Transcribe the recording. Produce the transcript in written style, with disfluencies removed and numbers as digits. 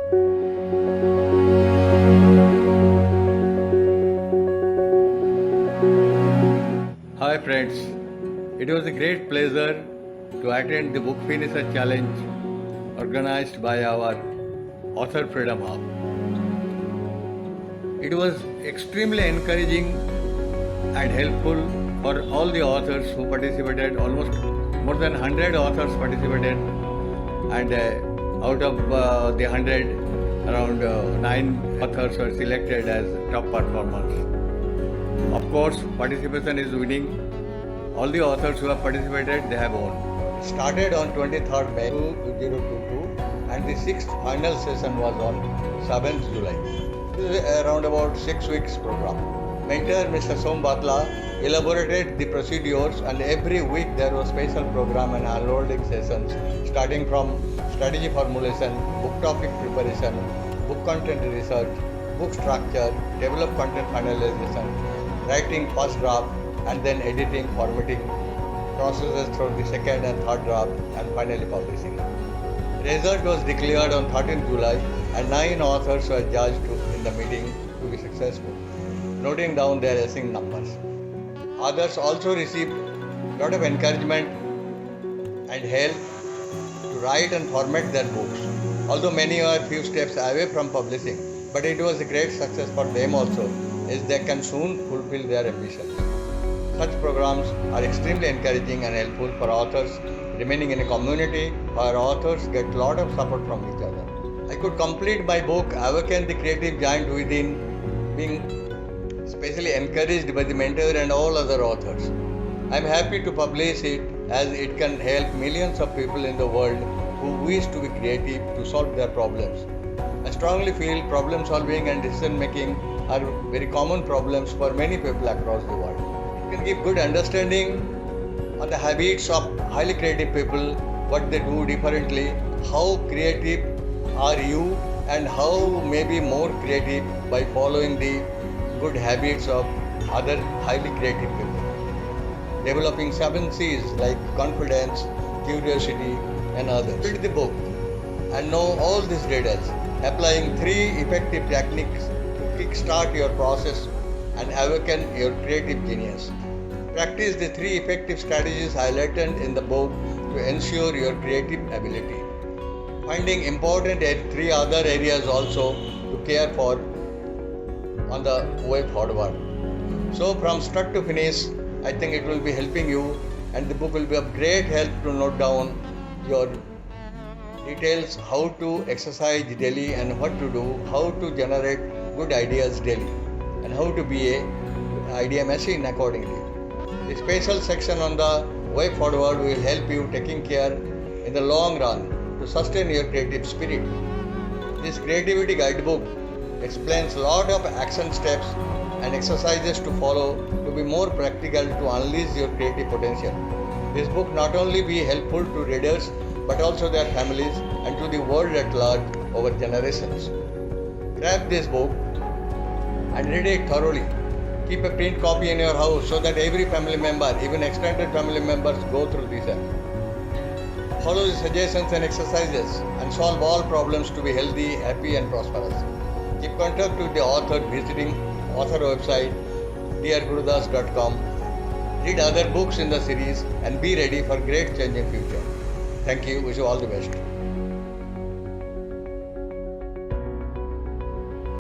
Hi friends, it was a great pleasure to attend the Book Finisher Challenge organized by our Author Freedom Hub. It was extremely encouraging and helpful for all the authors who participated. Almost more than 100 authors participated, and out of the 100, around 9 authors were selected as top performers. Of course, participation is winning. All the authors who have participated, they have won. It started on 23rd May 2022 and the 6th final session was on 7th July. This is around about 6 weeks program. Mentor Mr. Som Bathla elaborated the procedures, and every week there was special program and unloading sessions starting from strategy formulation, book topic preparation, book content research, book structure, develop content finalization, writing first draft, and then editing, formatting, processes through the second and third draft, and finally publishing. Result was declared on 13th July and 9 authors were judged in the meeting to be successful, noting down their essay numbers. Others also received a lot of encouragement and help to write and format their books. Although many are few steps away from publishing, but it was a great success for them also, as they can soon fulfill their ambitions. Such programs are extremely encouraging and helpful for authors remaining in a community where authors get a lot of support from each other. I could complete my book Awaken the Creative Giant Within, being especially encouraged by the mentor and all other authors. I am happy to publish it as it can help millions of people in the world who wish to be creative to solve their problems. I strongly feel problem solving and decision making are very common problems for many people across the world. It can give good understanding on the habits of highly creative people, what they do differently, how creative are you, and how may be more creative by following the good habits of other highly creative people. Developing 7 C's like confidence, curiosity, and others. Read the book and know all these details, applying 3 effective techniques to kickstart your process and awaken your creative genius. Practice the 3 effective strategies highlighted in the book to ensure your creative ability. Finding important 3 other areas also to care for on the way forward. So from start to finish, I think it will be helping you, and the book will be of great help to note down your details, how to exercise daily and what to do, how to generate good ideas daily, and how to be an idea machine accordingly. The special section on the way forward will help you taking care in the long run to sustain your creative spirit. This creativity guidebook explains a lot of action steps and exercises to follow to be more practical to unleash your creative potential. This book not only be helpful to readers but also their families and to the world at large over generations. Grab this book and read it thoroughly. Keep a print copy in your house so that every family member, even extended family members, go through this app. Follow the suggestions and exercises and solve all problems to be healthy, happy and prosperous. Keep contact with the author visiting author website deargurudas.com. Read other books in the series and be ready for great change in future. Thank you. Wish you all the best.